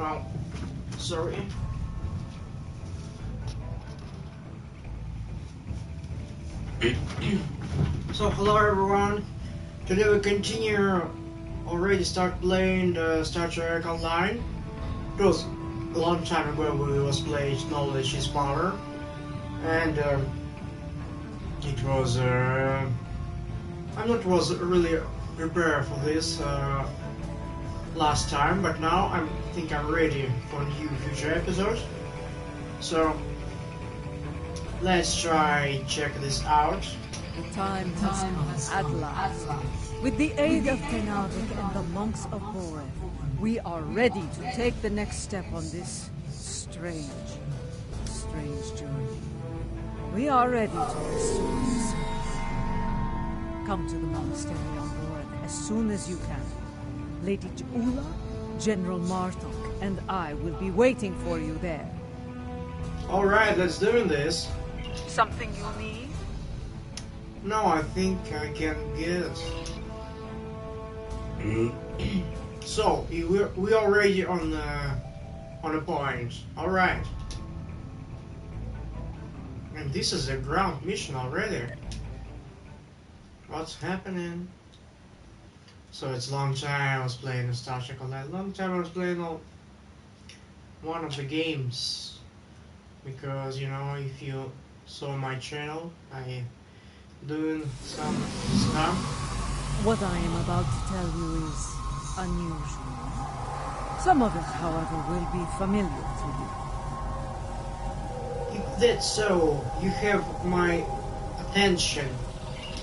well, sorry. So hello everyone. Today we continue. Already start playing the Star Trek Online. It was a long time ago we was playing Knowledge is Power, and it was I'm not was really prepared for this last time, but now I think I'm ready for new future episodes. So let's try check this out. The time has come at last. With the aid of Tenavik and the monks of Boreth, we are ready to take the next step on this strange journey. We are ready to pursue this. Come to the monastery on Boreth as soon as you can. Lady Jula, General Martok, and I will be waiting for you there. Alright, let's do this. Something you need? No, I think I can get. So we already on a point. All right, and this is a ground mission already. What's happening? So it's a long time I was playing Star Trek Online. Long time I was playing one of the games, because you know, if you saw my channel, I doing some stuff. What I am about to tell you is unusual. Some of it, however, will be familiar to you. If that's so, you have my attention.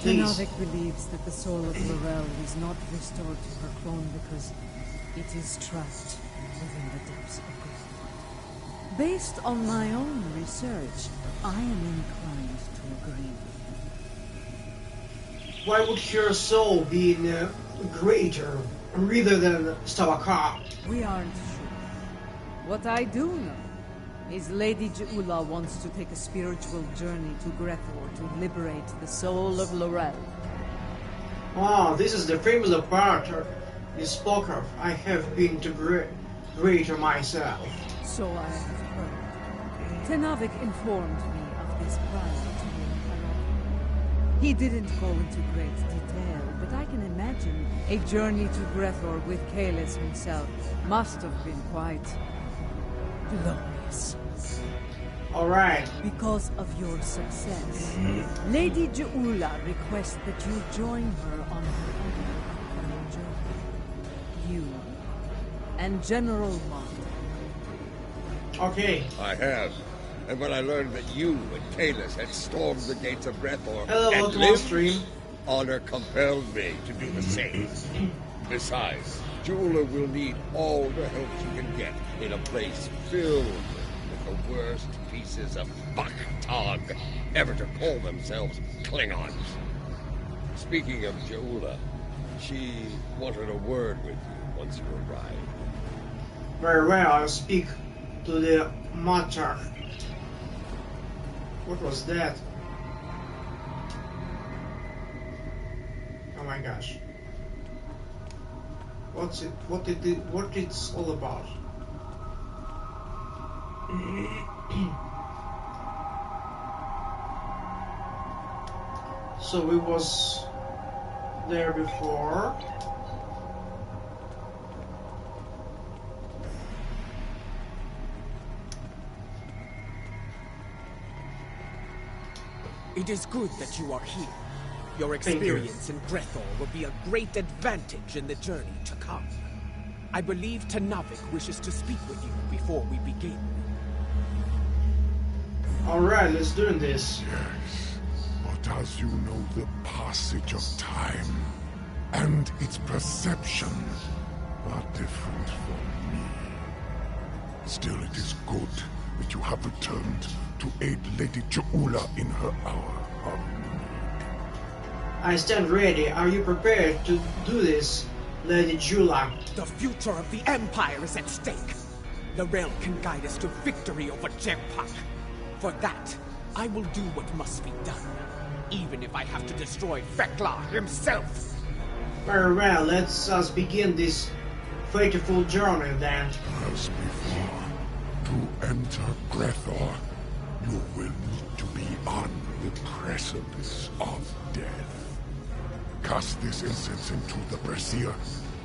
Tenavik believes that the soul of Laurel is not restored to her clone because it is trapped within the depths of grief. Based on my own research, I am inclined to agree. Why would her soul be greater rather than Stavaka? We aren't sure. What I do know is Lady Jula wants to take a spiritual journey to Grethor to liberate the soul of Laurel. Oh, this is the famous part you spoke of. I have been to Greater myself. So I have heard. Tenavik informed me of this prior to your arrival. He didn't go into great detail, but I can imagine a journey to Grethor with Kalis himself must have been quite glorious. Alright. Because of your success, Lady Jula requests that you join her on her upcoming journey. You and General Martok. Okay. I have. And when I learned that you and Kalis had stormed the gates of Grethor and lived, honor compelled me to do the same. Besides, Jula will need all the help she can get in a place filled with the worst pieces of fucktog ever to call themselves Klingons. Speaking of Jula, she wanted a word with you once you arrived. Very well, I'll speak to the Matter. What was that? Oh my gosh. What's it? What it's all about? So we was there before. It is good that you are here. Your experience in Grethor will be a great advantage in the journey to come. I believe Tenavik wishes to speak with you before we begin. Alright, let's do this. Yes, but as you know, the passage of time and its perception are different from me. Still, it is good that you have returned to aid Lady Jula in her hour of need. I stand ready. Are you prepared to do this, Lady Jula? The future of the Empire is at stake. Laurel can guide us to victory over Jempak. For that, I will do what must be done, even if I have to destroy Fekla himself. Very well, let's us begin this fateful journey then. As before, to enter Grethor, you will need to be on the precipice of death. Cast this incense into the brazier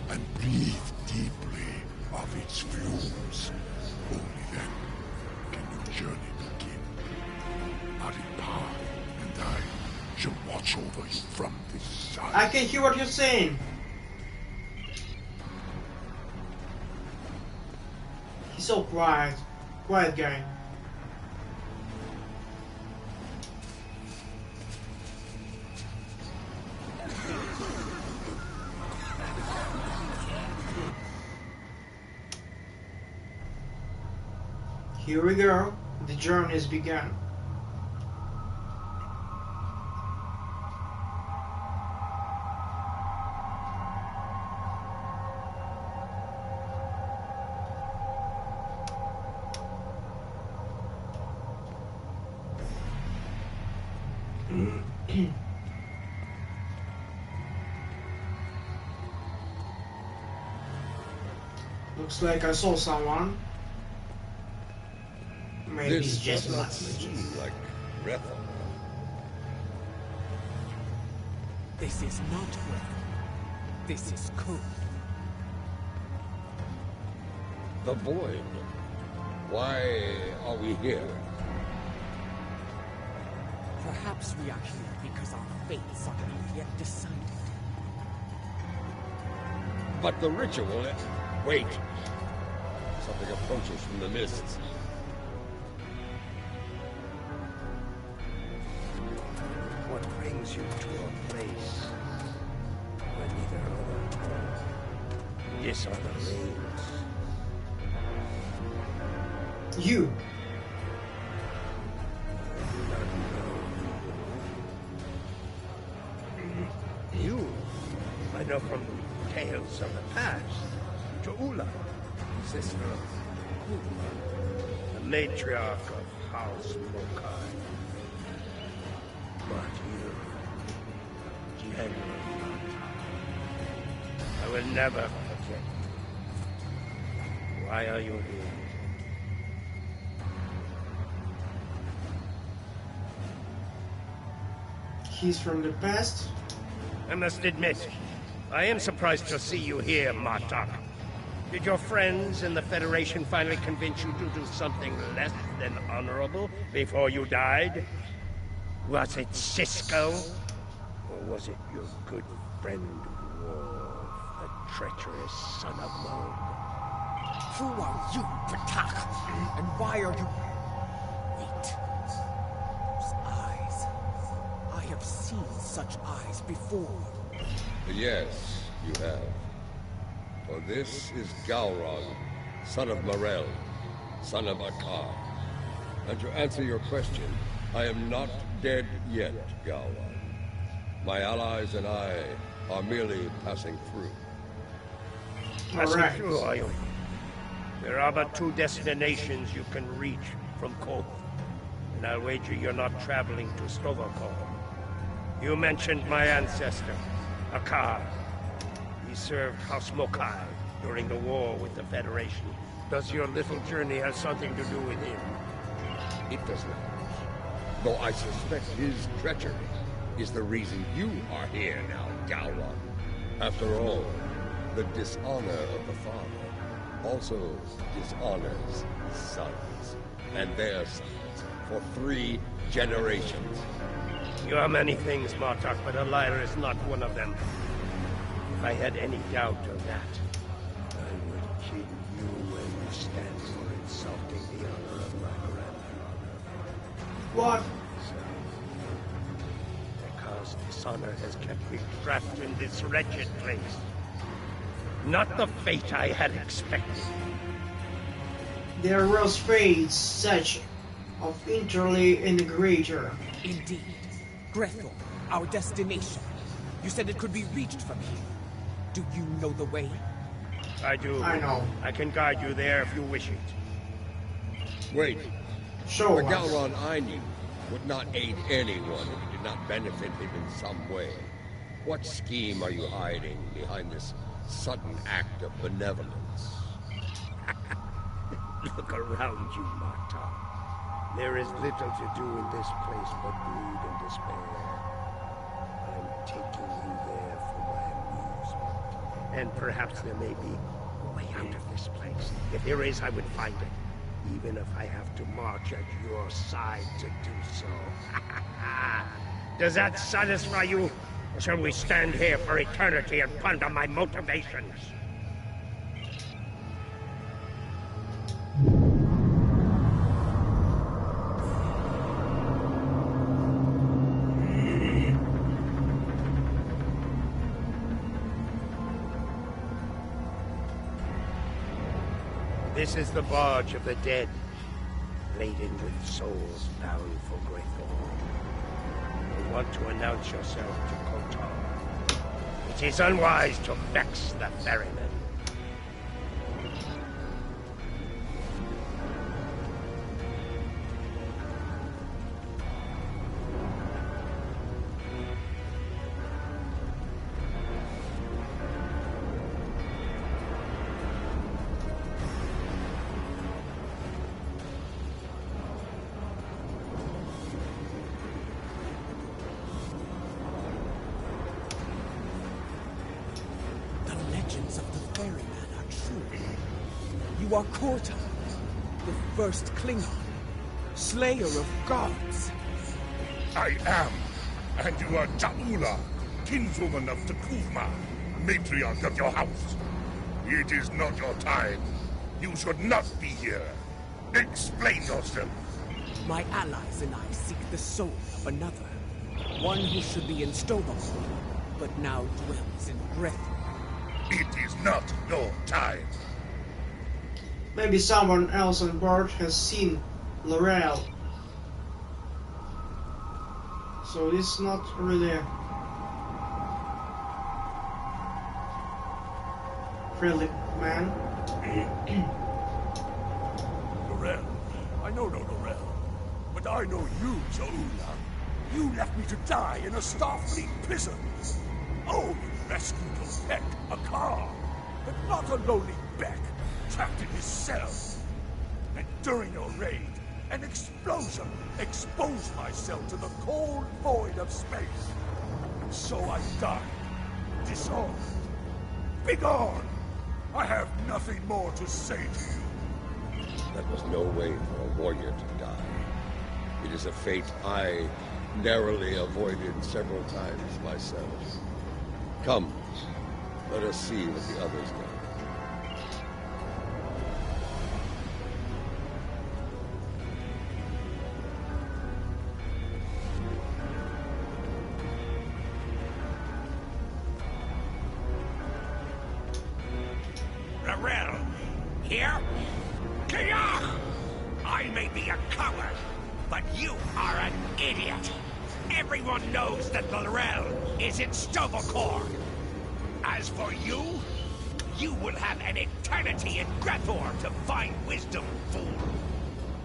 and breathe deeply of its fumes. Only then can your journey begin. Aripa and I shall watch over you from this side. I can hear what you're saying. He's so quiet. Quiet guy. Here we go. The journey has begun. Looks like I saw someone. Maybe it's just not seem like Grethor. This is not Grethor. This is code. The void. Why are we here? Perhaps we are here because our fates are not yet decided. But the ritual... Wait. Something approaches from the mists. What brings you to a place where neither honor nor dishonor reigns? You. You? I know from tales of the past. Ula, sister of Ula, the matriarch of House Mokai. But you, genuinely, I will never forget. Why are you here? He's from the past. I must admit, I am surprised to see you here, Martok. Did your friends in the Federation finally convince you to do something less than honorable before you died? Was it Cisco? Or was it your good friend Worf, the treacherous son of Moog? Who are you, Patak? And why are you... Wait. Those eyes. I have seen such eyes before. Yes, you have. For this is Galron, son of Morel, son of Akar. And to answer your question, I am not dead yet, Galron. My allies and I are merely passing through. Passing through, are you? There are but two destinations you can reach from Koth, and I'll wager you're not traveling to Stovokor. You mentioned my ancestor, Akar. He served House Mokai during the war with the Federation. Does your little journey have something to do with him? It does not. Though I suspect his treachery is the reason you are here now, Galron. After all, the dishonor of the father also dishonors his sons, and their sons, for 3 generations. You are many things, Martok, but a liar is not one of them. If I had any doubt of that, I would kill you when you stand for insulting the honor of my grandfather. What? Because dishonor has kept me trapped in this wretched place. Not the fate I had expected. There was fates such of interly integrator. Indeed. Grethor, our destination. You said it could be reached from here. Do you know the way? I do. I know. I can guide you there if you wish it. Wait. Show The us. Galron I knew would not aid anyone who did not benefit him in some way. What scheme are you hiding behind this sudden act of benevolence. Look around you, Marta. There is little to do in this place but brood and despair. I'm taking you there for my amusement. And perhaps there may be a way out of this place. If there is, I would find it. Even if I have to march at your side to do so. Does that satisfy you? Or shall we stand here for eternity and ponder my motivations? This is the barge of the dead, laden with souls bound for Greythorn. You want to announce yourself to Kotar. It is unwise to vex the ferryman. You are Korta, the first Klingon, slayer of gods. I am, and you are Jaula, kinswoman of Takuvma, matriarch of your house. It is not your time. You should not be here. Explain yourself. My allies and I seek the soul of another, one who should be in Stovall, but now dwells in Greythorn. It is not your time. Maybe someone else on board has seen L'Oreal. So this is not really a friendly man. L'Oreal. I know no L'Oreal. But I know you, Jaula. You left me to die in a Starfleet prison. Oh, you rescued a Beck, a car. But not a lowly Beck, trapped in his cell. And during your raid, an explosion exposed myself to the cold void of space. And so I died, disarmed. Begone! I have nothing more to say to you. That was no way for a warrior to die. It is a fate I narrowly avoided several times myself. Come, let us see what the others done. L'Oreal, here? Kia! I may be a coward, but you are an idiot. Everyone knows that L'Oreal is in Stovall. As for you, you will have an eternity in Greythorn to find wisdom, fool.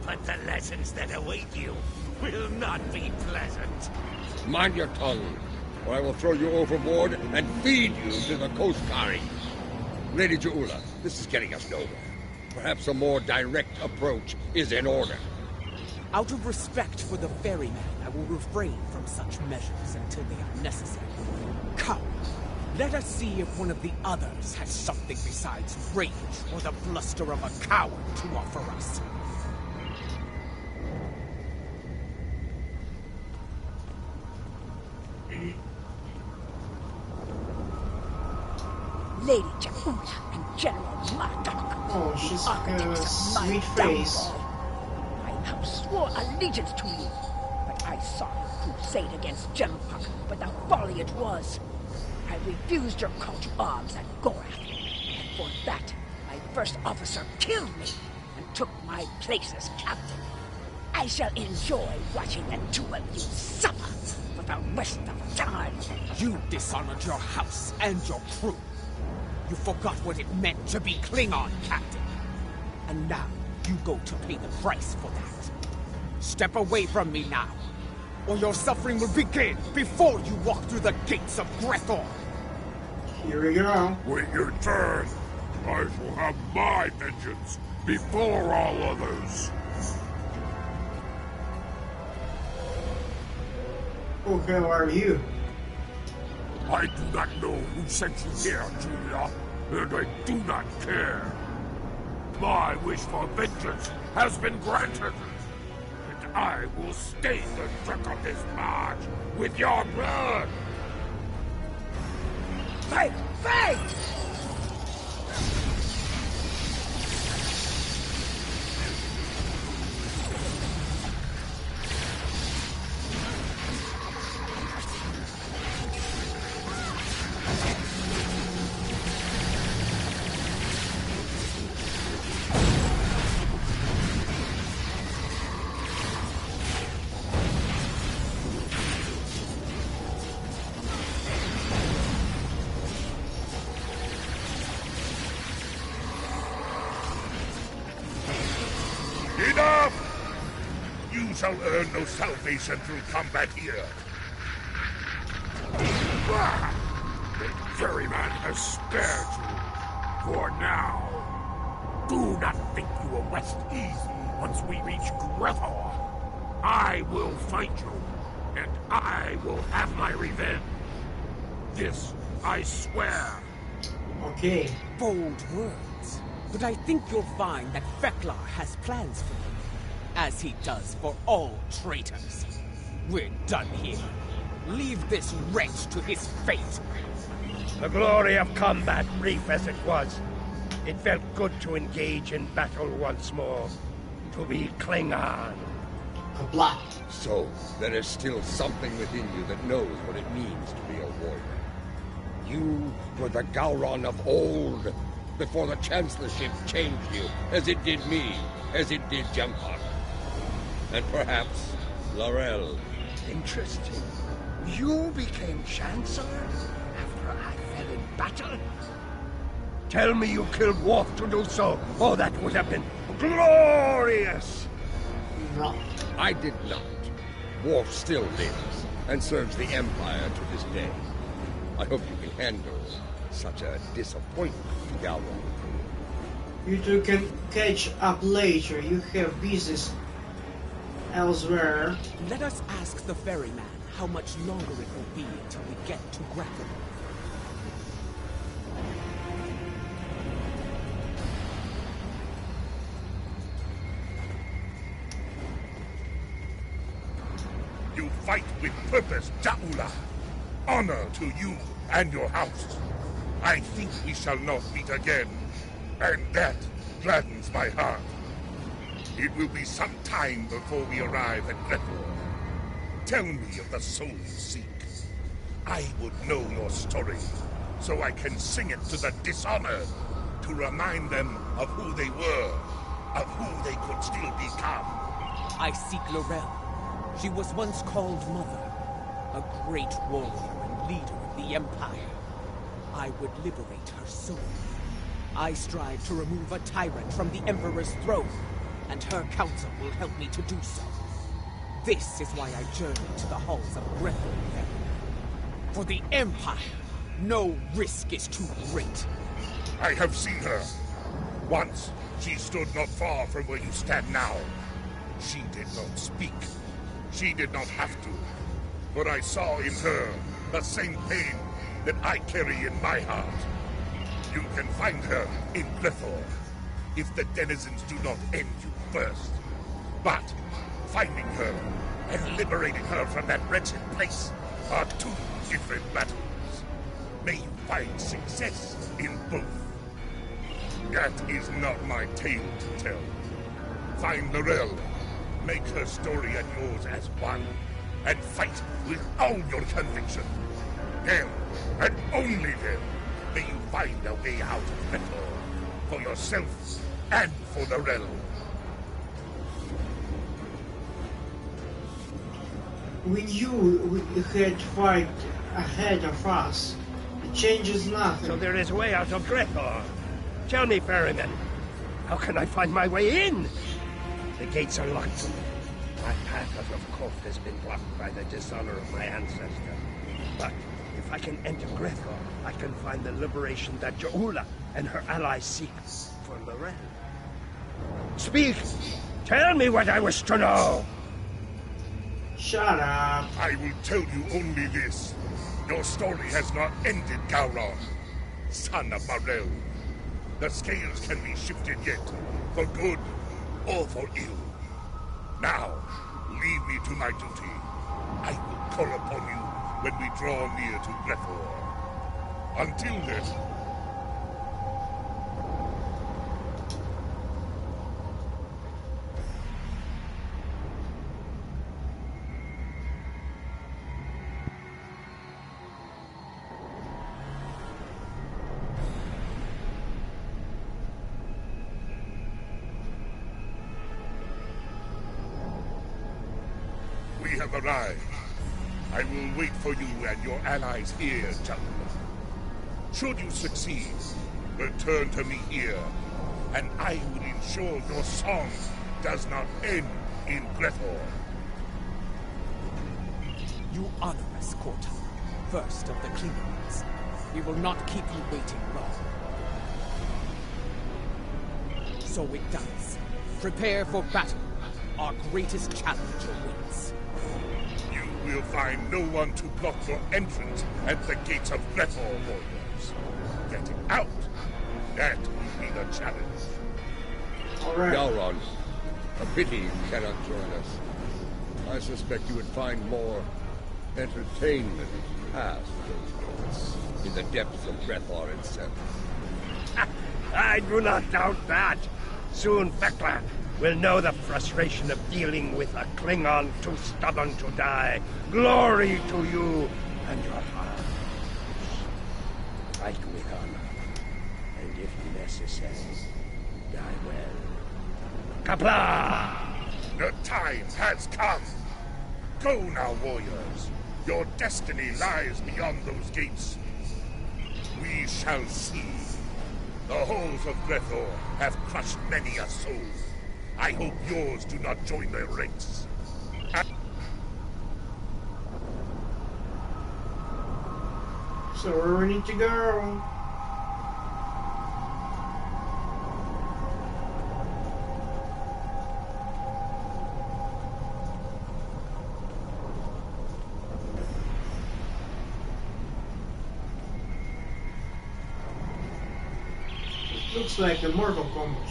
But the lessons that await you will not be pleasant. Mind your tongue, or I will throw you overboard and feed you to the Coast Guard. Lady Jaula, this is getting us nowhere. Perhaps a more direct approach is in order. Out of respect for the ferryman, I will refrain from such measures until they are necessary. Come, let us see if one of the others has something besides rage or the bluster of a coward to offer us. Lady Jaula and General Marduk. Oh, she's got a sweet face. My house swore allegiance to you, but I saw you crusade against General Puck, but the folly it was. I refused your call to arms at Gorath, and for that, my first officer killed me and took my place as captain. I shall enjoy watching the two of you suffer for the rest of time. You dishonored your house and your crew. You forgot what it meant to be Klingon, Captain. And now, you go to pay the price for that. Step away from me now, or your suffering will begin before you walk through the gates of Greythorn. Here we go. When you turn, I shall have my vengeance before all others. Who the hell are you? I do not know who sent you here, Julia, and I do not care. My wish for vengeance has been granted, and I will stain the trick of this march with your blood. Fight! Fight! You shall earn no salvation through combat here. The ferryman has spared you. For now. Do not think you will rest easy once we reach Grethor. I will find you, and I will have my revenge. This I swear. Okay. Bold words. But I think you'll find that Feklar has plans for you, as he does for all traitors. We're done here. Leave this wretch to his fate. The glory of combat, brief as it was, it felt good to engage in battle once more. To be Klingon. Kablat. So, there is still something within you that knows what it means to be a warrior. You were the Gowron of old, before the Chancellorship changed you, as it did me, as it did Jempak. And perhaps Laurel. Interesting. You became Chancellor after I fell in battle? Tell me you killed Worf to do so. Oh, that would have been glorious! No. I did not. Worf still lives, and serves the Empire to this day. I hope you can handle such a disappointment, Gowron. You two can catch up later. You have business elsewhere. Let us ask the ferryman how much longer it will be until we get to Grethor. You fight with purpose, Jaula. Honor to you and your house. I think we shall not meet again, and that gladdens my heart. It will be some time before we arrive at Grethor. Tell me of the soul you seek. I would know your story, so I can sing it to the dishonored, to remind them of who they were, of who they could still become. I seek Laurel. She was once called Mother, a great warrior and leader of the Empire. I would liberate her soul. I strive to remove a tyrant from the Emperor's throne, and her council will help me to do so. This is why I journey to the halls of Grethor. For the Empire, no risk is too great. I have seen her. Once, she stood not far from where you stand now. She did not speak. She did not have to. But I saw in her the same pain that I carry in my heart. You can find her in Grethor, if the denizens do not end you first. But finding her and liberating her from that wretched place are two different battles. May you find success in both. That is not my tale to tell. Find Laurel, make her story and yours as one, and fight with all your conviction. Then, and only then, may you find a way out of Grethor, for yourself and for Laurel. When you had fight ahead of us, it changes nothing. So there is a way out of Grethor. Tell me, ferryman, how can I find my way in? The gates are locked. My path, of course, has been blocked by the dishonor of my ancestor. But if I can enter Grethor, I can find the liberation that Jaula and her allies seek for Lorel. Speak! Tell me what I wish to know! Shut up. I will tell you only this. Your story has not ended, Gowron, son of Morel. The scales can be shifted yet, for good or for ill. Now, leave me to my duty. I will call upon you when we draw near to Grethor. Until then... We have arrived. I will wait for you and your allies here, gentlemen. Should you succeed, return to me here, and I will ensure your song does not end in Grethor. You honor us, Kortok, first of the clean ones. We will not keep you waiting long. So it does. Prepare for battle. Our greatest challenger wins. You will find no one to block your entrance at the gates of Grethor, warriors. Getting out, that will be the challenge. Alright. Gowron, a pity you cannot join us. I suspect you would find more entertainment past those moments in the depths of Grethor itself. I do not doubt that. Soon Thekla will know the frustration of dealing with a Klingon too stubborn to die. Glory to you and your father. Fight with honor, and if necessary, die well. Kapla! The time has come. Go now, warriors. Your destiny lies beyond those gates. We shall see. The halls of Grethor have crushed many a soul. I hope yours do not join their ranks. So we're ready to go. Looks like the Mortal Kombat.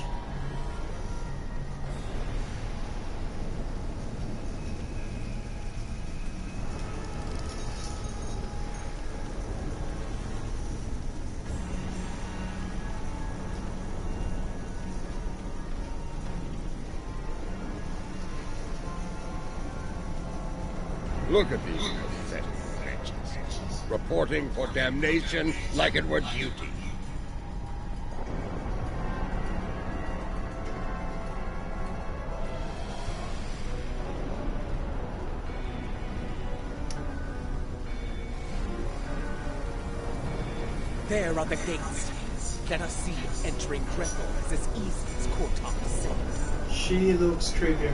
Look at these pathetic wretches, reporting for damnation like it were duty. There are the gates. Let us see if entering Grethor is as easy as Kortok said. She looks creepy.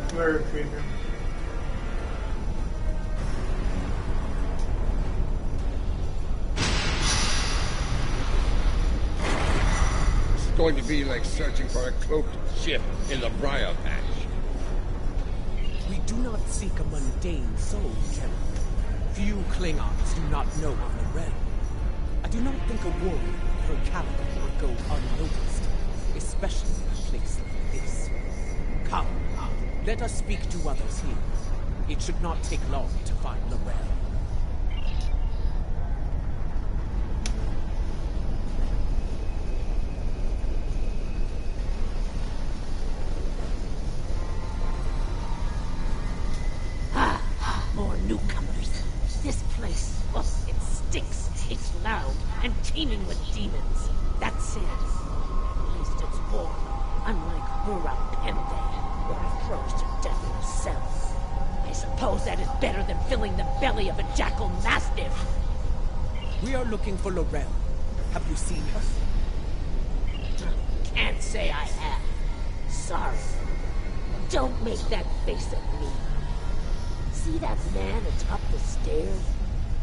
Very creepy. It's going to be like searching for a cloaked ship in the briar patch. We do not seek a mundane soul, General. Few Klingons do not know of the realm. I do not think a warrior of her caliber would go unnoticed, especially in a place like this. Come, let us speak to others here. It should not take long to find Lorel. More newcomers. This place, oh, it stinks. It's loud and teeming with demons. That said, at least it's warm, unlike Hura Pemde, where I froze to death in a cell. I suppose that is better than filling the belly of a jackal mastiff. We are looking for Lorel. Have you seen her? Can't say I have. Sorry. Don't make that face at me. See that man atop the stairs?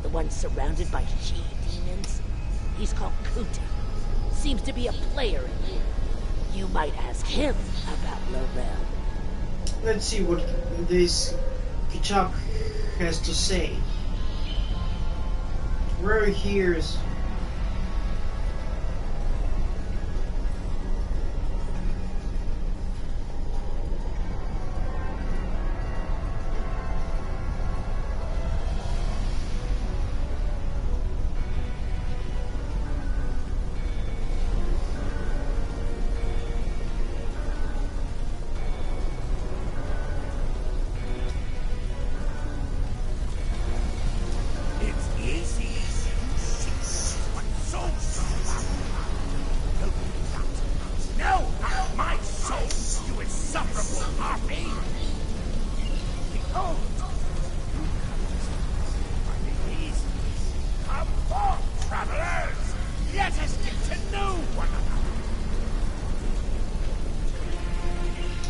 The one surrounded by she-demons? He's called Kuti. Seems to be a player in here. You might ask him about Laurel. Let's see what this Kichak has to say. Where he hears.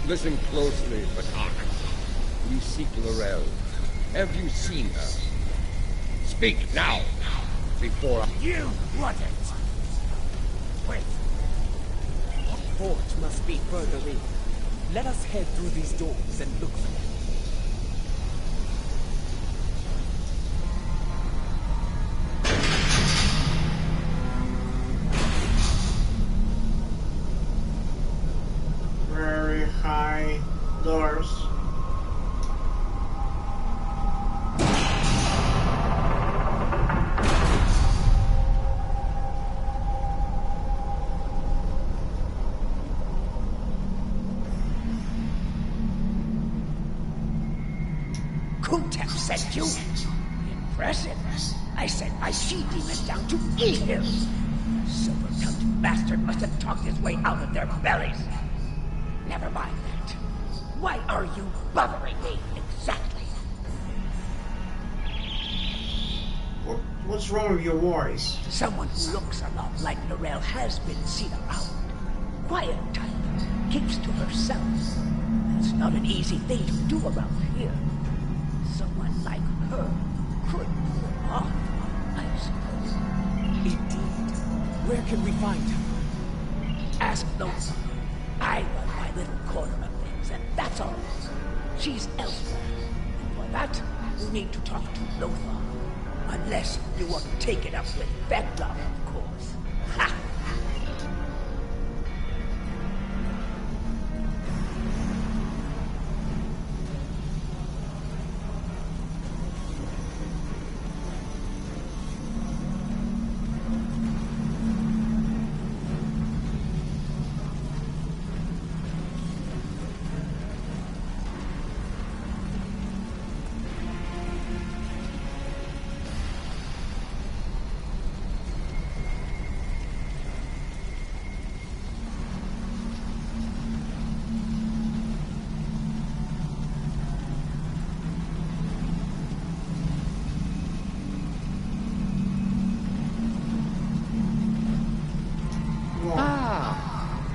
Listen closely, Batak. We seek Laurel. Have you seen her? Speak now, before You wouldn't! Wait. The fort must be further in. Let us head through these doors and look for them. Very high doors. Kutep sent you? Impressive. I sent my she-demon down to eat him. The silver-tongued bastard must have talked his way out of their bellies. Never mind that. Why are you bothering me exactly? What's wrong with your voice? Someone who looks a lot like Laurel has been seen around. Quiet type. Keeps to herself. That's not an easy thing to do around here. Someone like her could pull off, I suppose. Indeed. Where can we find her? Ask Lothar. I run my little corner of things, and that's all. She's elsewhere. And for that, you need to talk to Lothar. Unless you want to take it up with Vector, of course. Ha!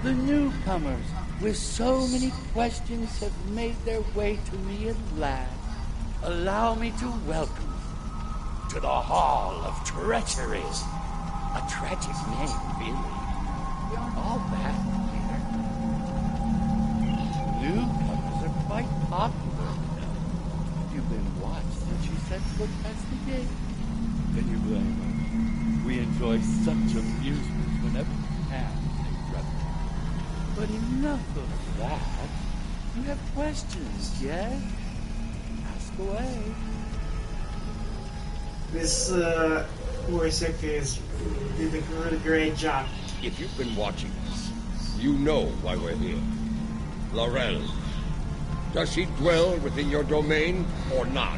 The newcomers, with so many questions, have made their way to me at last. Allow me to welcome you to the Hall of Treachery. A tragic name, really. We aren't all bad here. Newcomers are quite popular, you know. You've been watched since you set foot past the gate. Can you blame us? We enjoy such amusement whenever we can. But enough of that. You have questions, yes? Ask away. This voice actor is did a really great job. If you've been watching us, you know why we're here. Laurel, does she dwell within your domain or not?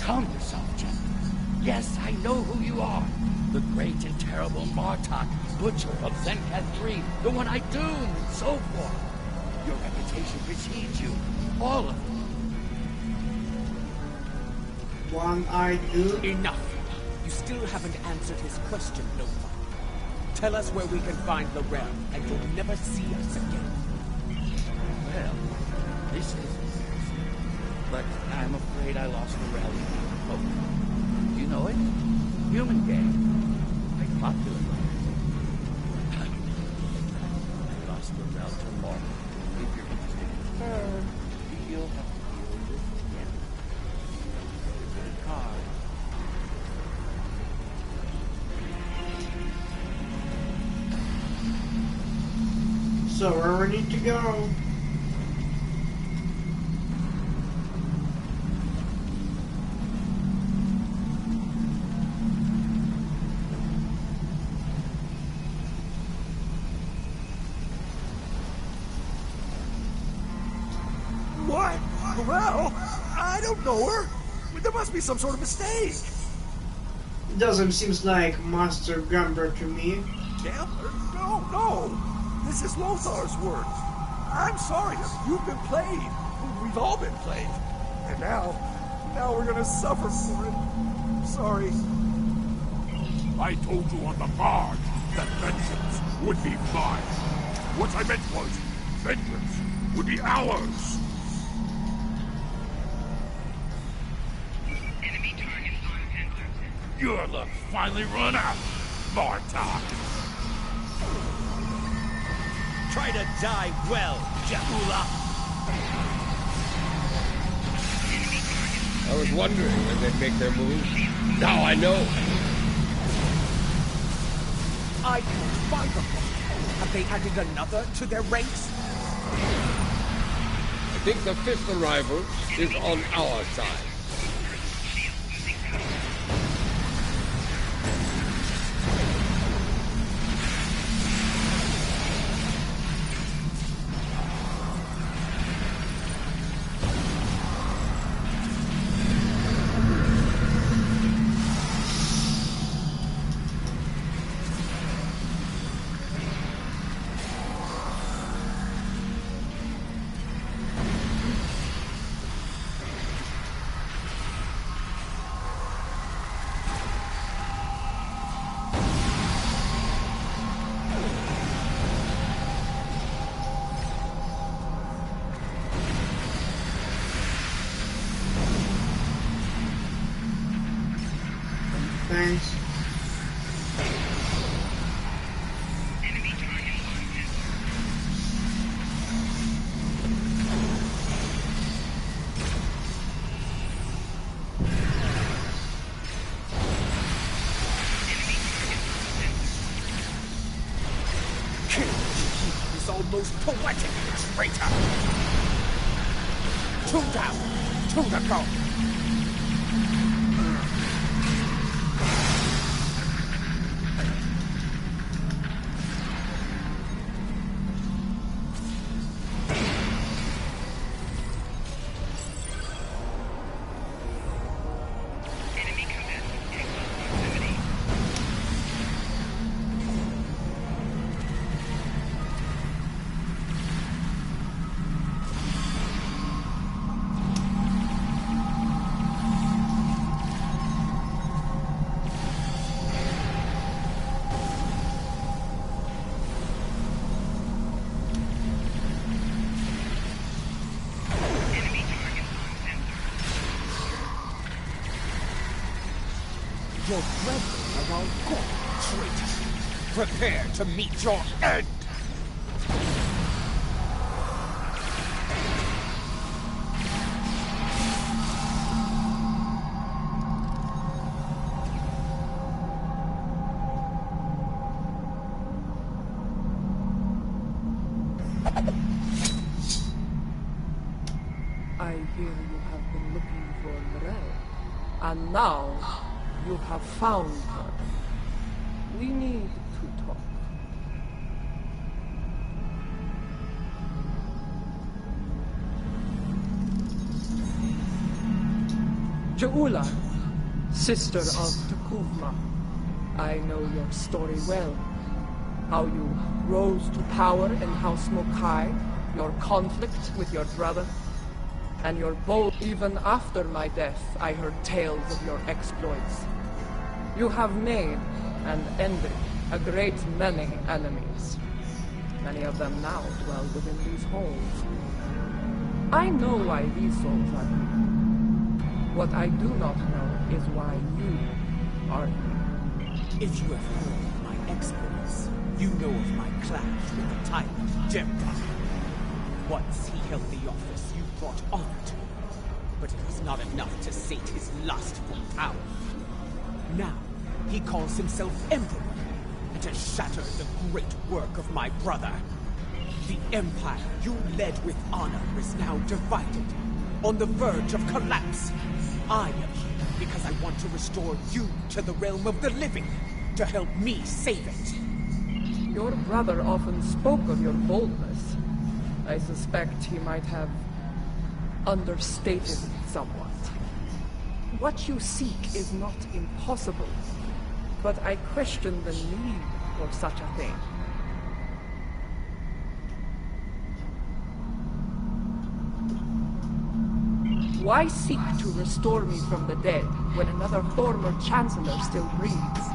Calm yourself, gentlemen. Yes, I know who you are. The great and terrible Martok, Butcher of Zenkat 3, the one I doomed, and so forth. Your reputation precedes you, all of you. One-eyed dude? Enough! You still haven't answered his question, Lothar. Tell us where we can find Laurel, and you'll never see us again. Well, this is embarrassing, but I'm afraid I lost Laurel in the boat. You you know it? Human game. Like popular ones. Lost the route to law. If you're interested in her, you'll have to deal with them. The car. So where we need to go? What? Well, I don't know her. There must be some sort of mistake. It doesn't seem like Master Gambler to me. Gambler? No. This is Lothar's work. I'm sorry, you've been played. We've all been played. And now we're gonna suffer for it. Sorry. I told you on the barge that vengeance would be mine. What I meant was, vengeance would be ours. Enemy target on Your luck finally run out, Martok. Try to die well, Jahula. I was wondering when they'd make their move. Now I know. I can't find them. Have they added another to their ranks? I think the fifth arrival is on our side. Thanks. enemy target on Is almost poetic, traitor. 2 down, 2 to go. Your brethren are all gone, traitor. Prepare to meet your end! I hear you have been looking for Mirel, and now you have found her. We need to talk. Jahula, sister of Takuvma, I know your story well. How you rose to power in House Mokai, your conflict with your brother, and your bold. Even after my death, I heard tales of your exploits. You have made and ended a great many enemies. Many of them now dwell within these halls. I know why these souls are here. What I do not know is why you are you? If you have heard of my exploits, you know of my clash with the tyrant Jempa. Once he held the office, you brought honor to him, but it was not enough to sate his lust for power. Now, he calls himself Emperor, and has shattered the great work of my brother. The empire you led with honor is now divided, on the verge of collapse. I am here because I want to restore you to the realm of the living, to help me save it. Your brother often spoke of your boldness. I suspect he might have understated it somewhat. What you seek is not impossible, but I question the need for such a thing. Why seek to restore me from the dead when another former chancellor still breathes?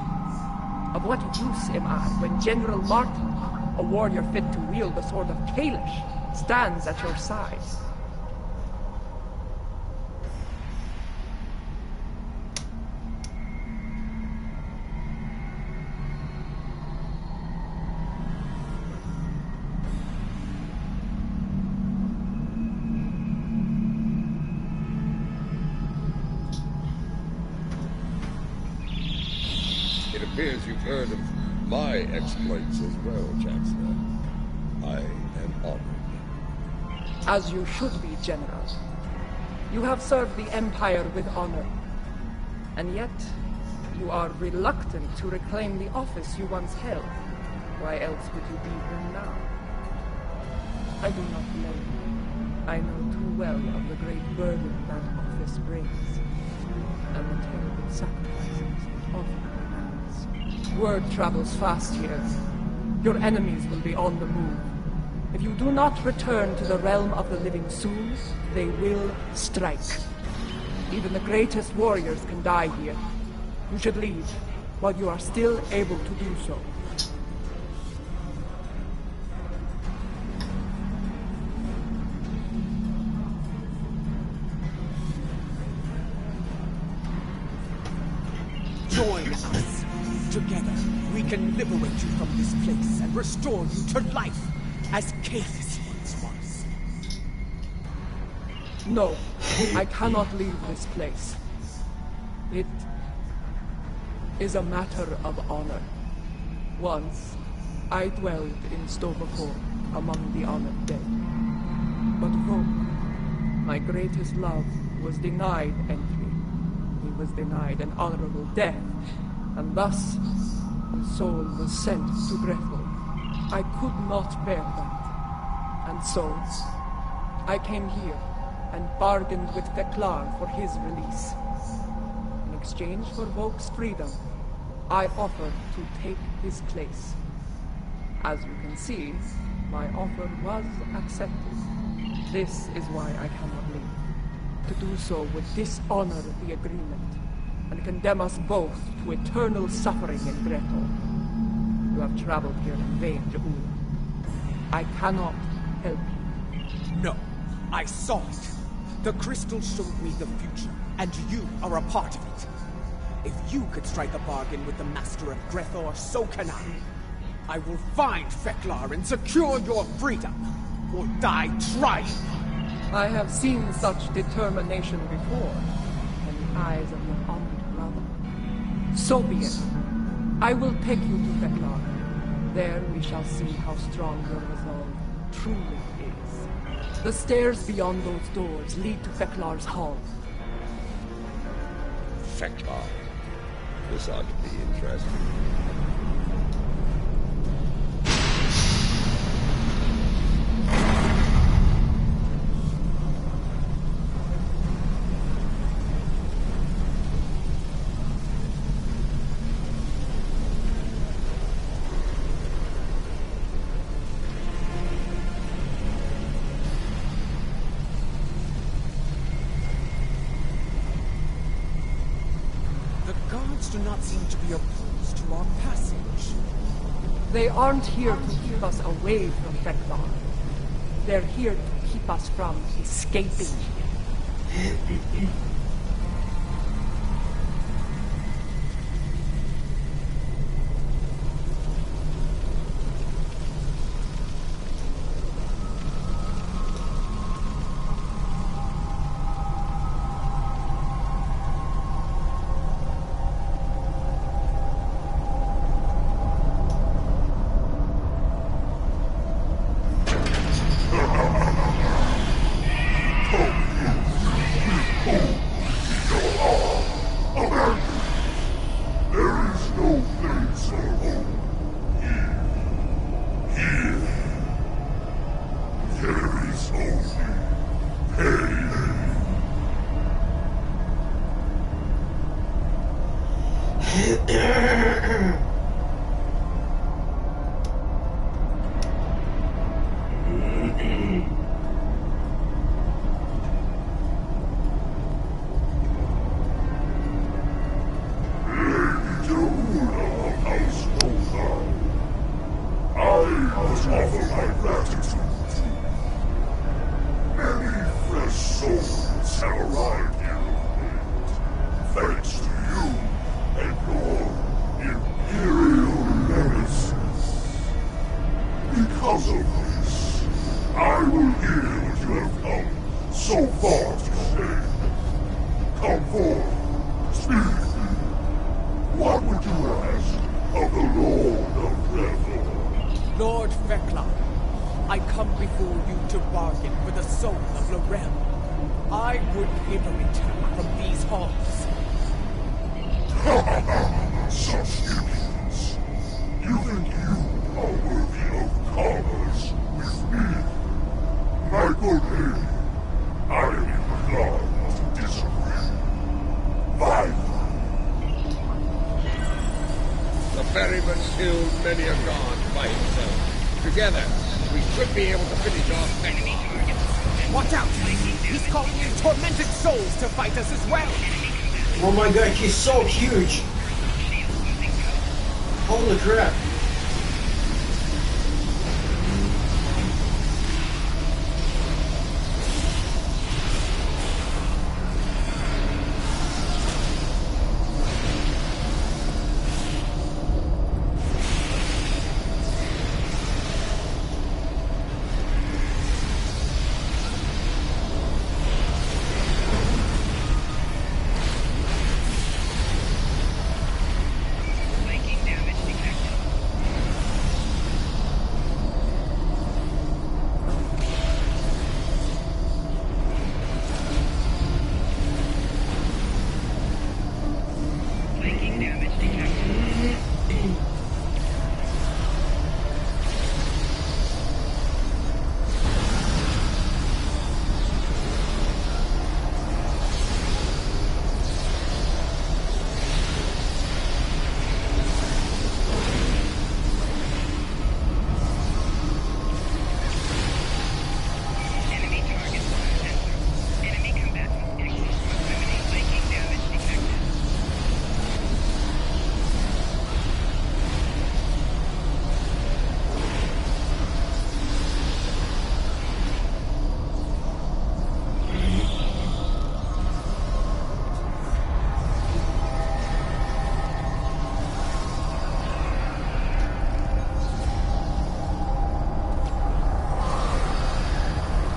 Of what use am I when General Martin, a warrior fit to wield the sword of Kalish, stands at your side? It appears you've heard of my exploits as well, Chancellor. I am honored. As you should be, General. You have served the Empire with honor. And yet, you are reluctant to reclaim the office you once held. Why else would you be here now? I do not blame you. I know too well of the great burden that office brings, and the terrible sacrifices it often demands. Word travels fast here. Your enemies will be on the move. If you do not return to the realm of the living soon, they will strike. Even the greatest warriors can die here. You should leave, while you are still able to do so. Join us. Together, we can liberate you from this place and restore you to life, as Caelus once was. No, I cannot leave this place. It is a matter of honor. Once, I dwelled in Stovacor among the honored dead. But Volk, my greatest love, was denied entry. He was denied an honorable death, and thus his soul was sent to Grethel. I could not bear that, and so I came here and bargained with Feklar for his release. In exchange for Volk's freedom, I offered to take his place. As you can see, my offer was accepted. This is why I cannot leave. To do so would dishonor the agreement, and condemn us both to eternal suffering in Grethel. You have traveled here in vain, Jaula. I cannot help you. No, I saw it. The crystal showed me the future, and you are a part of it. If you could strike a bargain with the master of Grethor, so can I. I will find Feklar and secure your freedom, or die trying. I have seen such determination before, in the eyes of your honored brother. So be it. I will take you to Feklar. There we shall see how strong your resolve truly is. The stairs beyond those doors lead to Feklar's hall. Feklar. This ought to be interesting. Do not seem to be opposed to our passage. They aren't here to keep us away from Feklar. They're here to keep us from escaping. I come before you to bargain for the soul of Lorel. I would liberate her from these halls. Such impudence. You think you are worthy of commerce with me? My good lady, I am in the line to disagree. Violence. The ferryman's killed many a god by himself. Together, we should be able to finish off enemy targets. Watch out! He's calling in tormented souls to fight us as well! Oh my god, he's so huge! Holy crap!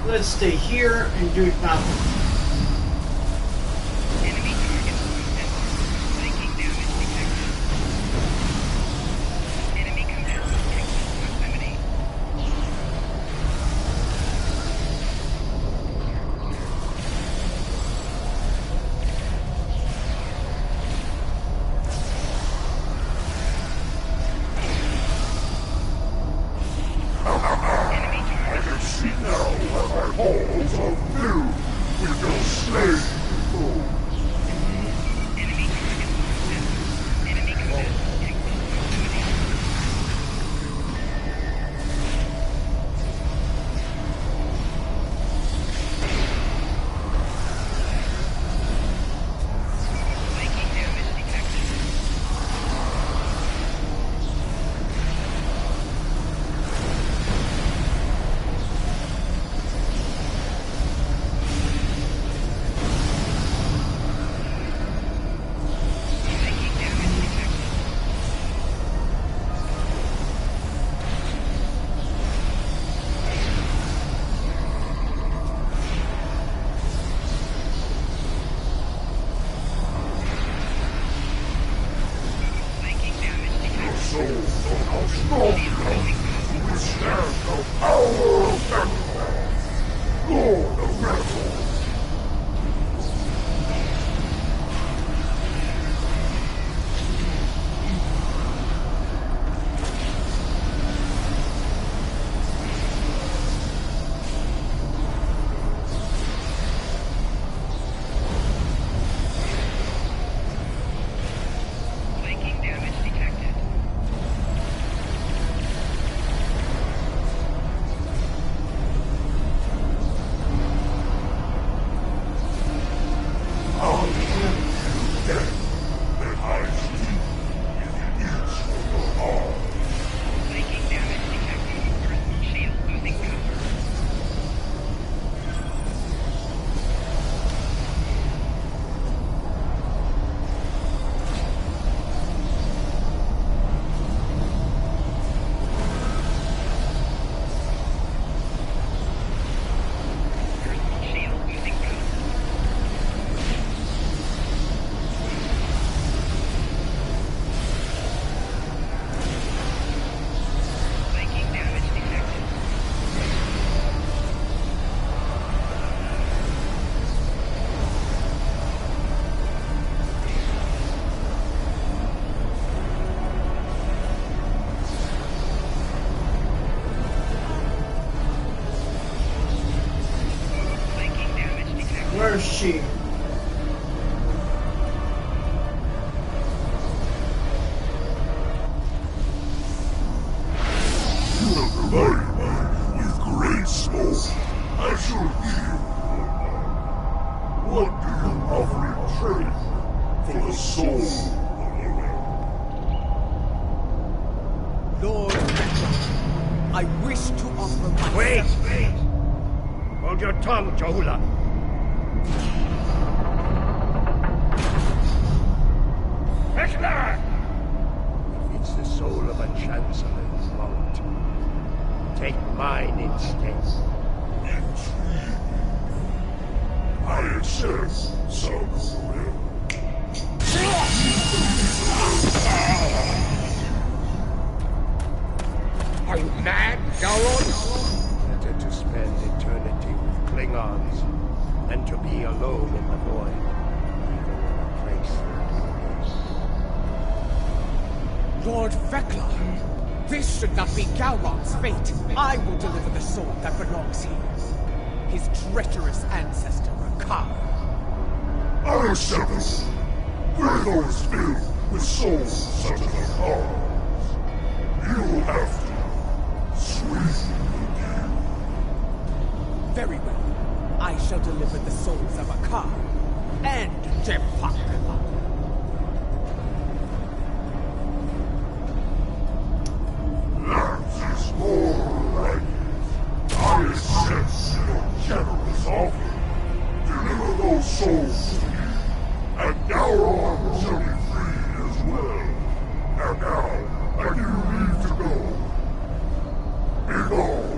Let's stay here and do it now. Enemy target taking damage detected. Enemy command proximity. Halls of new with your slain foes. Enemy target enemy command Making damage detected. machine. You have provided me with great smoke. I shall heal. What do you offer in trade for the soul? Lord, I wish to offer myself... Wait! Hold your tongue, Jahula. Hekla! If it's the soul of a chancellor you want, take mine instead. Intrigue. I accept some will. Are you mad, Gowron? Better to spend eternity with Klingons than to be alone in the void, even in a place like Lord Vekla, this should not be Gowron's fate. I will deliver the soul that belongs here. His treacherous ancestor, Rakar. Unacceptable! Draco is filled with souls such as a cause. You will have to sweep again. Very well. I shall deliver the souls of Akar and Jempak. That is more like it. I accept your generous offer. Deliver those souls to me, and Gowron shall be free as well. And now, I give you leave to go. Be gone.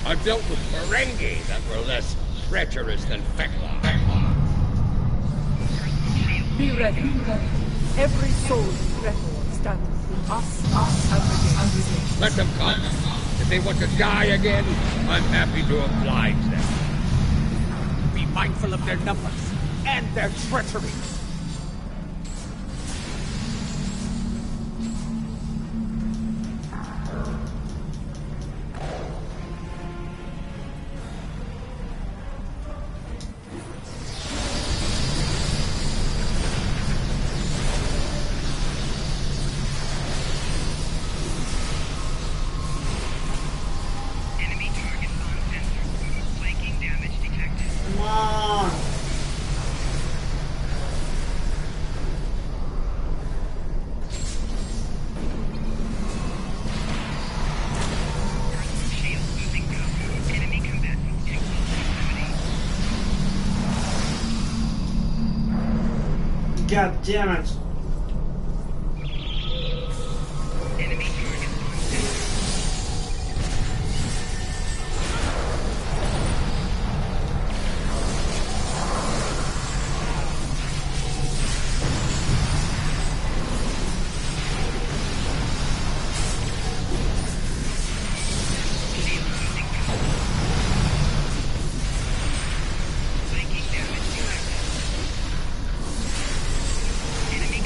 I've dealt with Ferengi that were less treacherous than Fekla. Be ready. Every soul in Dreadnought stands between us and the gate. Let them come. If they want to die again, I'm happy to oblige them. Be mindful of their numbers and their treachery. God damn it. Enemy target on center. Flanking damage detected. Enemy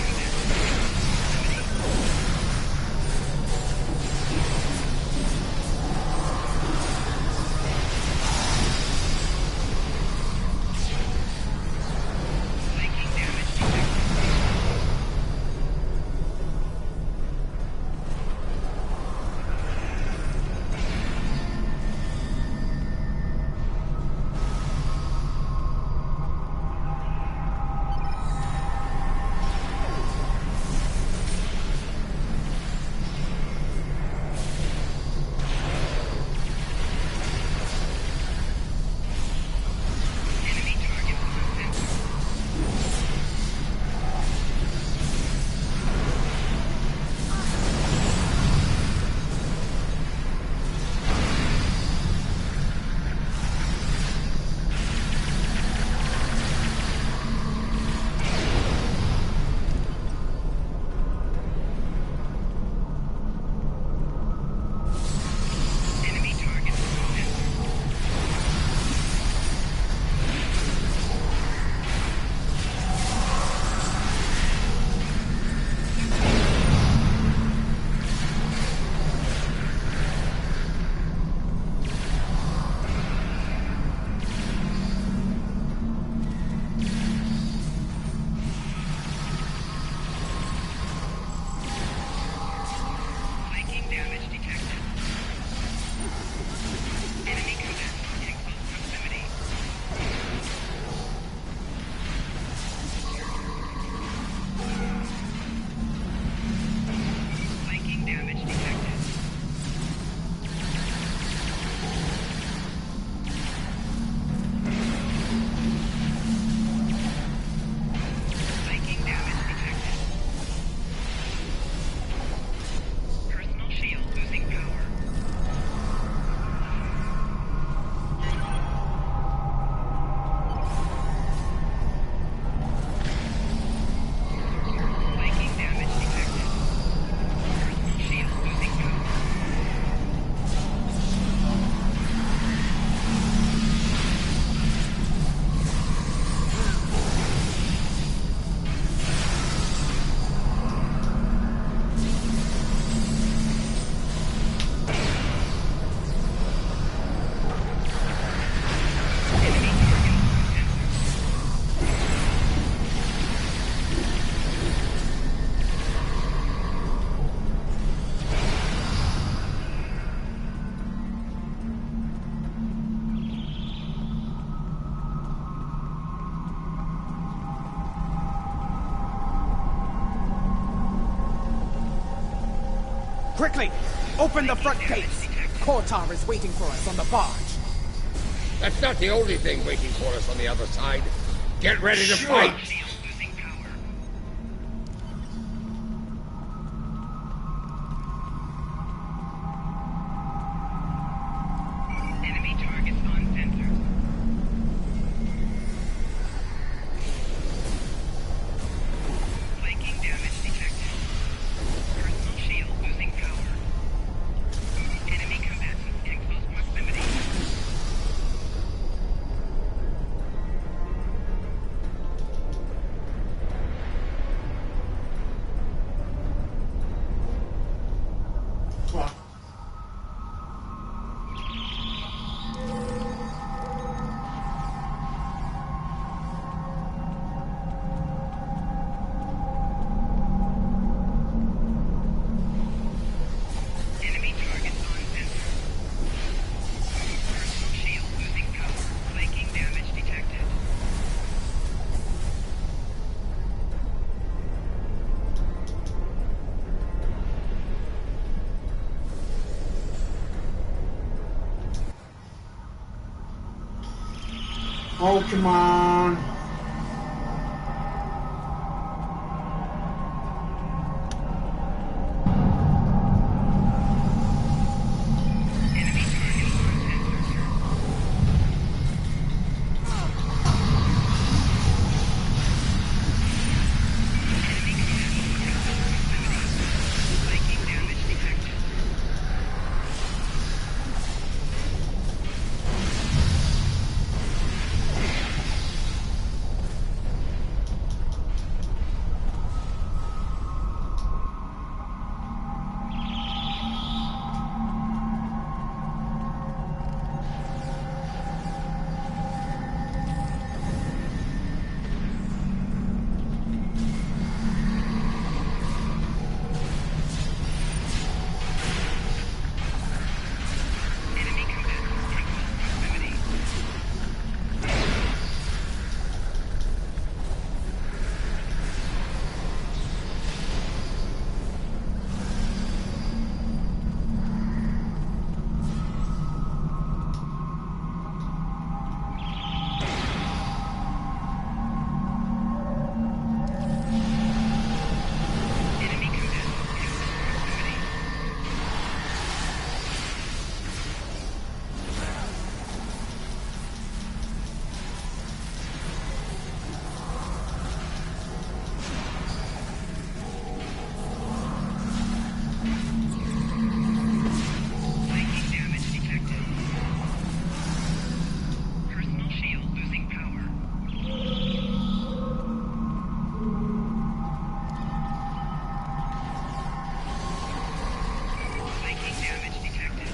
Quickly! Open the front gates! Kortar is waiting for us on the barge. That's not the only thing waiting for us on the other side. Get ready to fight! Enemy targets on sensors. Flanking damage detected. Personal shield losing power. Enemy combatants in close proximity. Wow. Enemy targets on sensor. Personal shield losing power. Flanking damage detected. Oh, come on. Enemy targets on sensor. Enemy combatants in close proximity. Flanking damage detected. Enemy combatants in close proximity. Enemy combatants in close proximity. Flanking damage detected. Personal shield losing power. Flanking damage detected.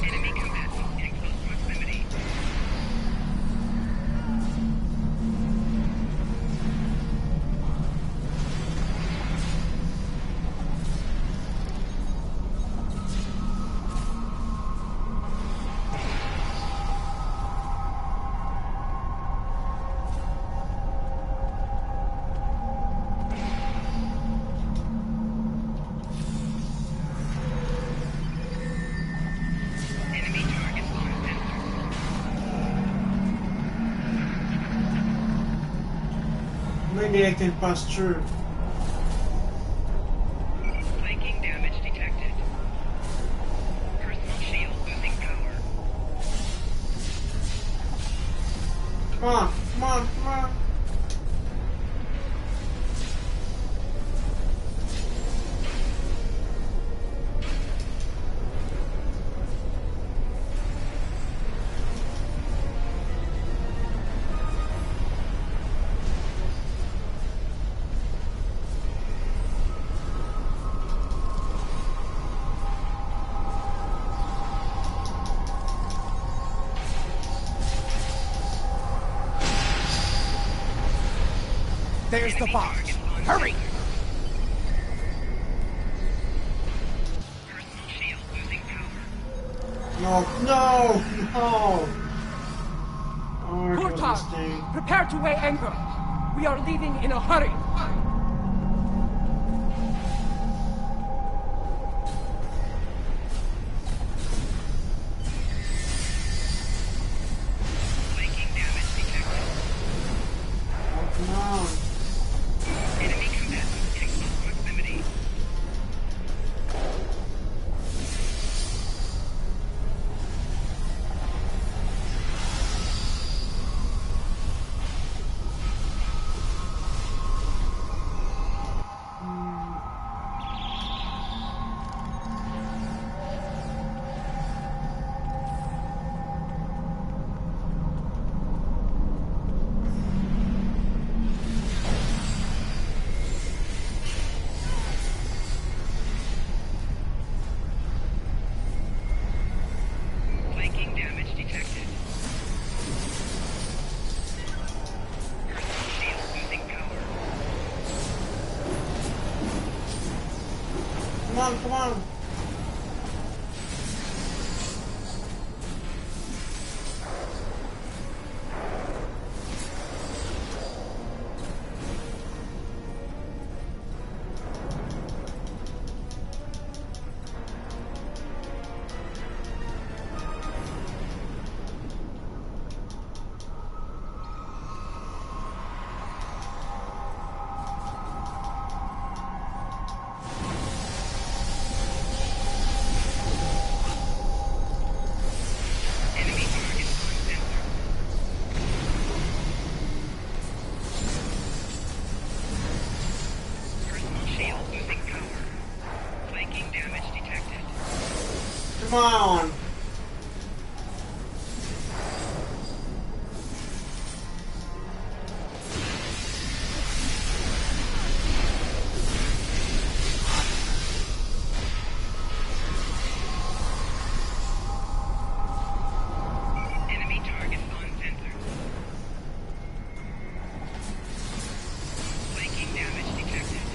Enemy combatants in close proximity. Enemy targets on sensor. Maybe I can pass through. Flanking damage detected. Personal shield losing power. Come on, come on, come on. There's the barge. Hurry! No, no, no! Oh, Portar, prepare to weigh anchor. We are leaving in a hurry. Come on! Come on! Enemy target on center. Flanking damage detected.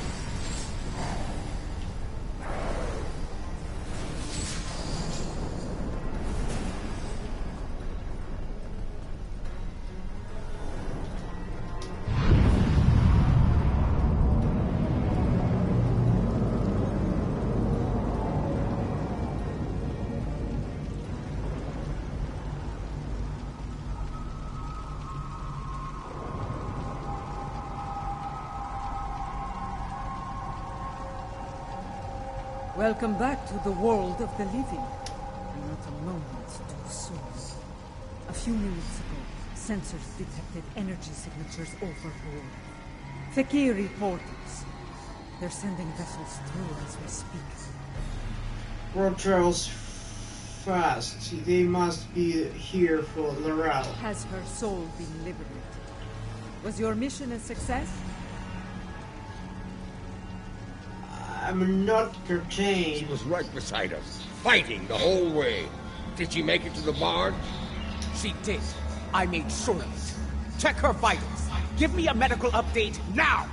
Welcome back to the world of the living. Not a moment too soon. A few minutes ago, sensors detected energy signatures overboard. Fakiri portals. They're sending vessels through as we speak. World travels fast. They must be here for Laurel. Has her soul been liberated? Was your mission a success? I'm not certain. She was right beside us, fighting the whole way. Did she make it to the barge? She did. I made sure of it. Check her vitals. Give me a medical update now!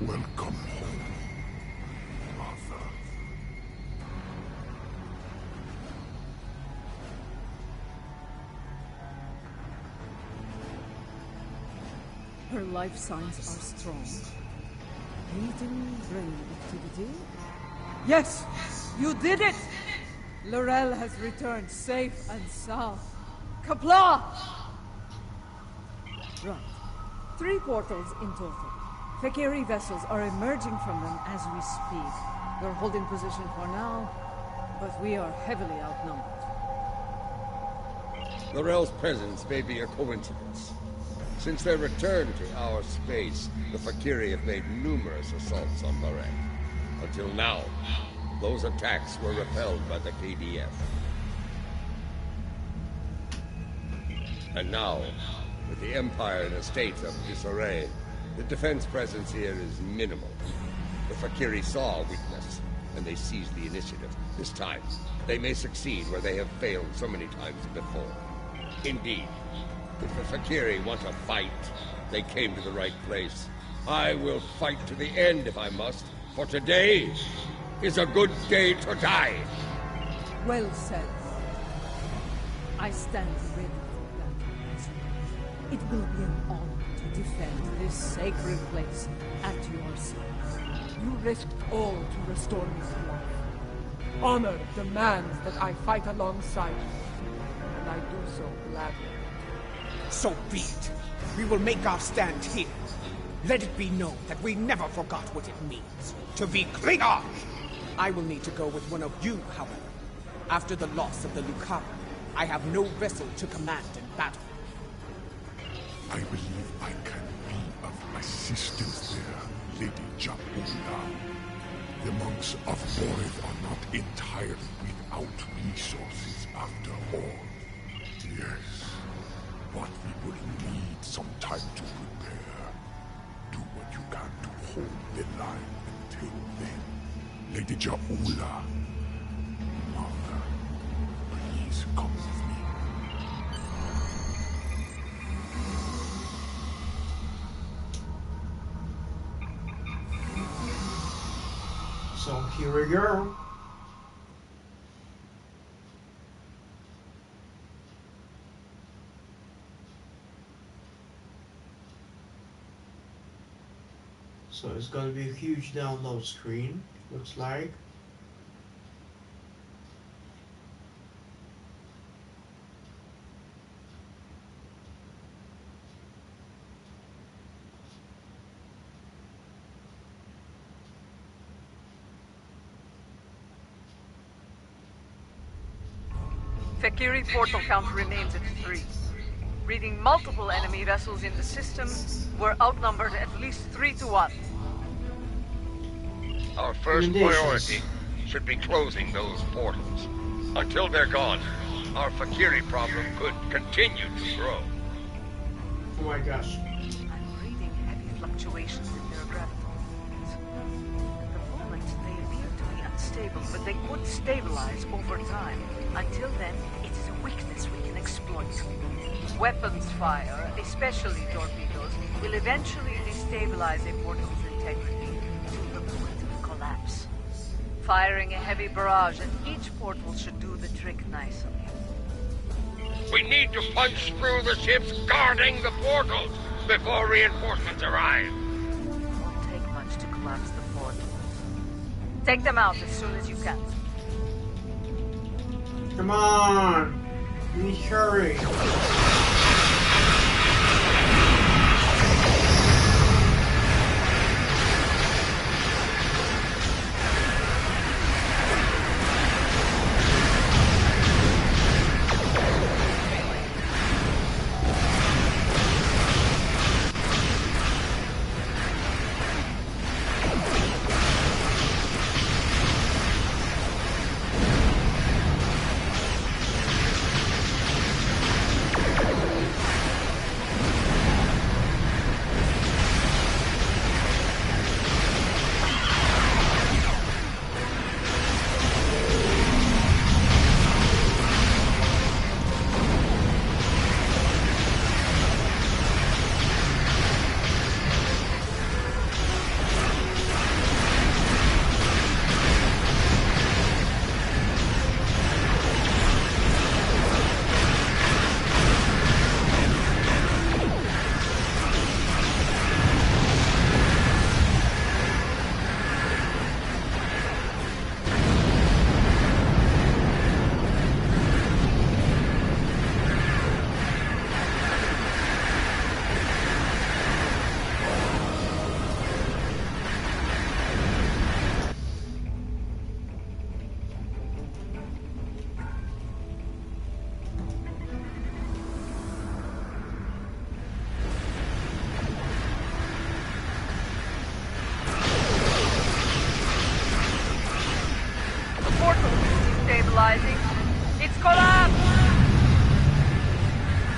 Welcome home, Mother. Her life signs are strong. Meeting brain activity. Yes! You did it! Laurel has returned safe and sound. Kapla! Right. 3 portals in total. Fakiri vessels are emerging from them as we speak. We're holding position for now, but we are heavily outnumbered. The Rel's presence may be a coincidence. Since their return to our space, the Fakiri have made numerous assaults on Marek. Until now, those attacks were repelled by the KDF. And now, with the Empire in a state of disarray, the defense presence here is minimal. The Fakiri saw a weakness, and they seized the initiative. This time, they may succeed where they have failed so many times before. Indeed, if the Fakiri want to fight, they came to the right place. I will fight to the end if I must, for today is a good day to die. Well said. I stand ready for battle. It will be an honor to defend this sacred place at your side. You risked all to restore me to life. Honor demands that I fight alongside you, and I do so gladly. So be it. We will make our stand here. Let it be known that we never forgot what it means to be Klingon. I will need to go with one of you, however. After the loss of the Lucara, I have no vessel to command in battle. I believe I can be of assistance there, Lady Jaula. The monks of Borith are not entirely without resources after all. Yes, but we will need some time to prepare. Do what you can to hold the line until then. Lady Jaula, Mother, please come with me. So here we go. So it's gonna be a huge download screen, looks like. Fakiri portal count remains at 3. Reading multiple enemy vessels in the system, we're outnumbered at least 3 to 1. Our first priority should be closing those portals. Until they're gone, our Fakiri problem could continue to grow. Oh my gosh. I'm reading heavy fluctuations in their gravity. At the moment, they appear to be unstable, but they could stabilize over time. Until then, it is a weakness we can exploit. Weapons fire, especially torpedoes, will eventually destabilize a portal's integrity to the point of collapse. Firing a heavy barrage at each portal should do the trick nicely. We need to punch through the ships guarding the portals before reinforcements arrive. It won't take much to collapse the portals. Take them out as soon as you can. Come on! We need to hurry!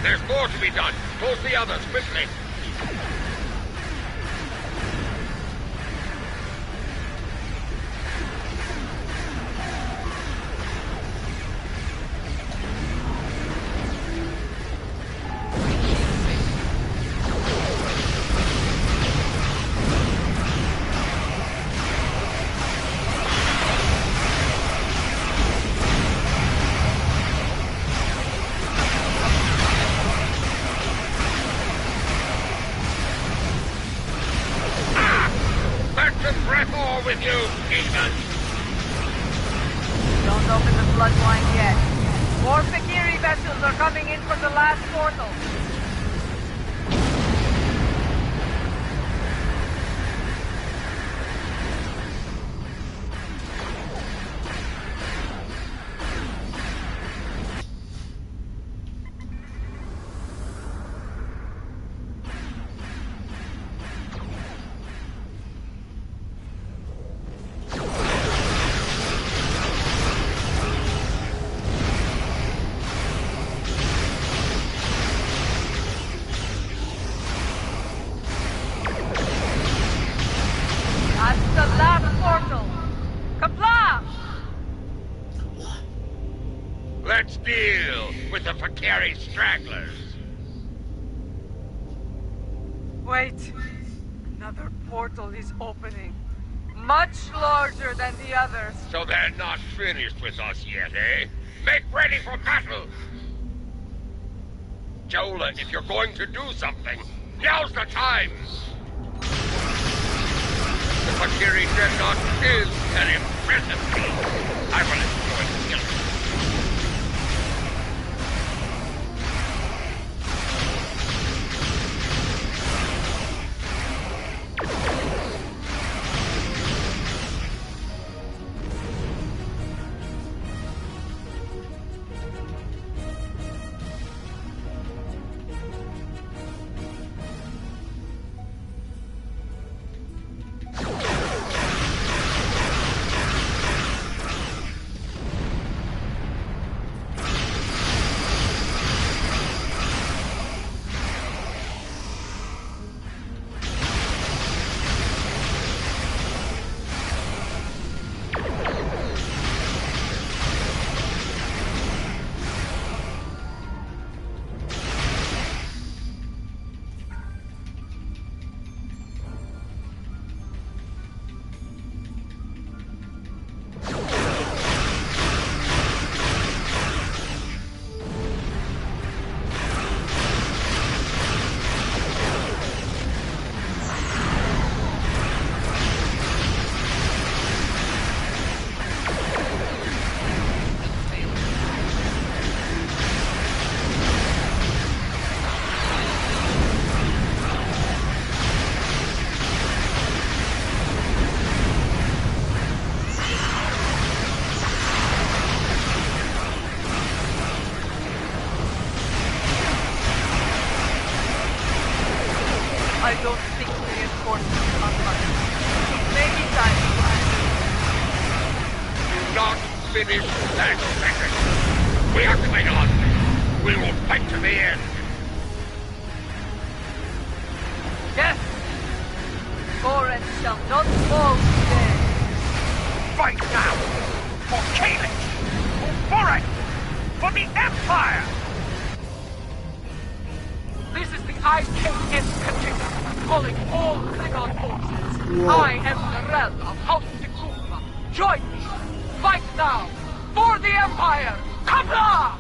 There's more to be done. Close the others, quickly. With you, demon! Don't open the bloodline yet. More Fakiri vessels are coming in from the last portal. Let's deal with the Fakiri stragglers. Wait. Another portal is opening. Much larger than the others. So they're not finished with us yet, eh? Make ready for battle! Jola, if you're going to do something, now's the time! The Fakiri Dreadnought is an impressive feat. I will enjoy the killing. I don't think reinforcements are coming. Maybe time Do not finish that second. We are coming on. We will fight to the end. Yes! Goran shall not fall today. Fight now! For Kalish! For it! For the Empire! This is the IKS contingent, calling all Klingon forces. I am the realm of House Tikuma. Join me! Fight now! For the Empire! Kapla!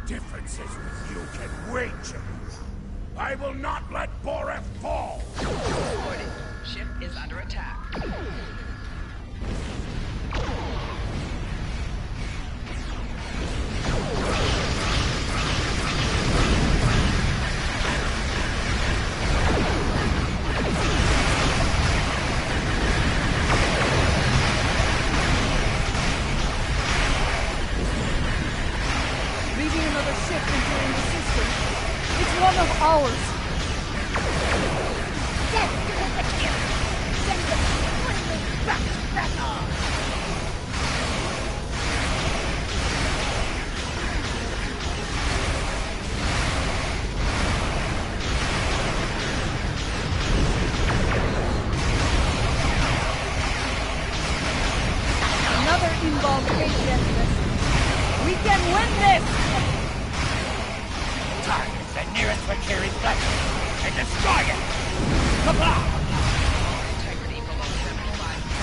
differences with you can wait, Jabu. I will not let Boreth fall! Reported. Ship is under attack. One of ours. Yes, you hit the kill. Send the screaming back to battle. Another involved HSS. We can win this. Target the nearest Valkyrie vessel and destroy it! Kablam! Integrity below 75.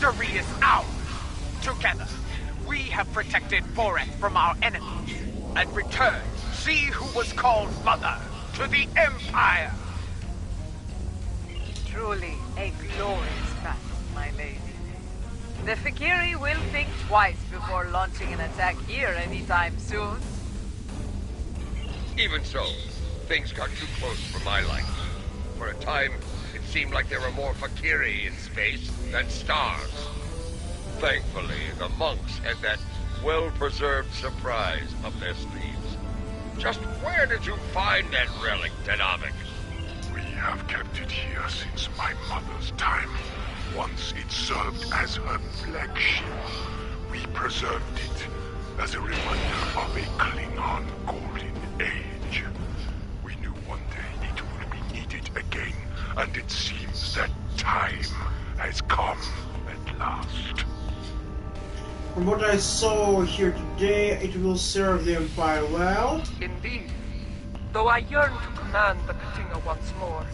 Victory is ours! Together, we have protected Boreth from our enemies, and returned she who was called Mother to the Empire! Truly a glorious battle, my lady. The Fakiri will think twice before launching an attack here anytime soon. Even so, things got too close for my liking. For a time, it seemed like there were more Fakiri in space than stars. Thankfully, the monks had that well-preserved surprise up their sleeves. Just where did you find that relic, Tenavik? We have kept it here since my mother's time. Once it served as her flagship. We preserved it as a reminder of a Klingon golden age. We knew one day it would be needed again, and it seems that time has come at last. From what I saw here today, it will serve the Empire well. Indeed. Though I yearn to command the Katinga once more,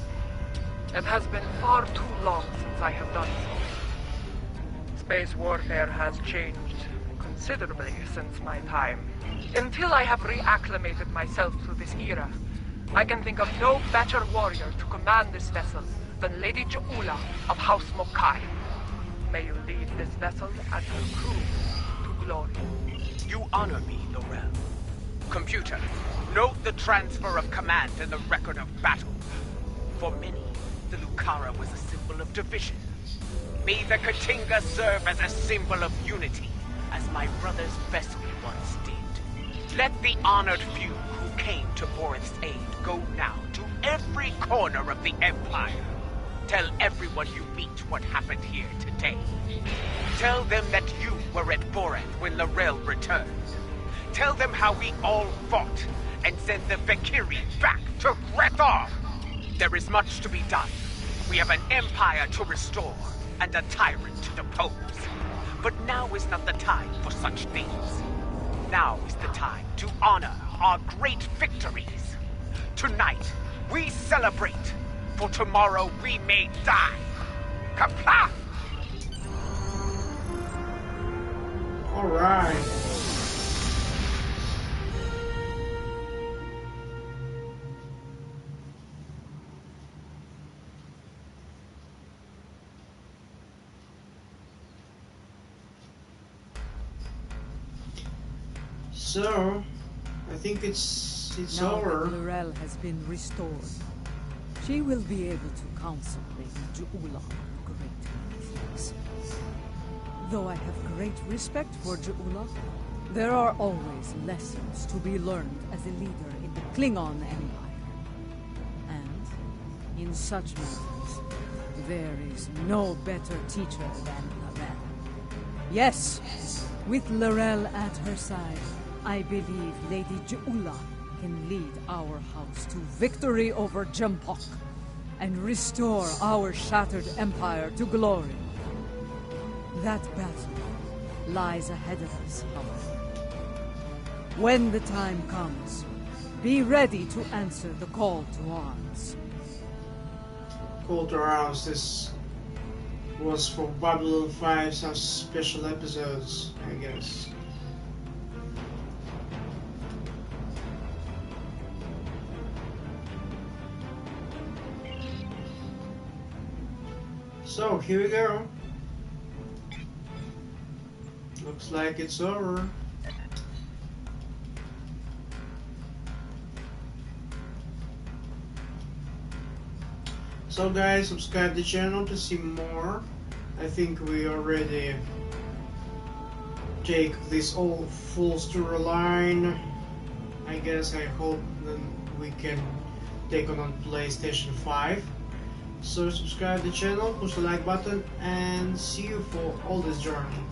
it has been far too long since I have done so. Space warfare has changed considerably since my time. Until I have reacclimated myself to this era, I can think of no better warrior to command this vessel than Lady Ja'ula of House Mokai. May you lead this vessel and her crew to glory. You honor me, Laurel. Computer, note the transfer of command in the record of battle. For many, the Lucara was a symbol of division. May the Katinga serve as a symbol of unity, as my brother's vessel once did. Let the honored few who came to Boreth's aid go now to every corner of the Empire. Tell everyone you meet what happened here today. Tell them that you were at Boreth when Laurel returned. Tell them how we all fought and sent the Fakiri back to Grethor. There is much to be done. We have an empire to restore and a tyrant to depose. But now is not the time for such things. Now is the time to honor our great victories. Tonight, we celebrate. For tomorrow we may die. Kapla! All right. So, I think it's now over. That Laurel has been restored, she will be able to counsel Lady Ja'ula great things. Though I have great respect for Ja'ula, there are always lessons to be learned as a leader in the Klingon Empire. And in such matters, there is no better teacher than Laurel. Yes, with Laurel at her side, I believe Lady Ja'ula can lead our house to victory over Jempok and restore our shattered empire to glory. That battle lies ahead of us, however. When the time comes, be ready to answer the call to arms. Call to arms. This was for Babylon 5, some special episodes, I guess. So, here we go. Looks like it's over. So guys, subscribe to the channel to see more. I think we already take this whole full storyline. I guess I hope then we can take on PlayStation 5. So subscribe to the channel, push the like button, and see you for all this journey.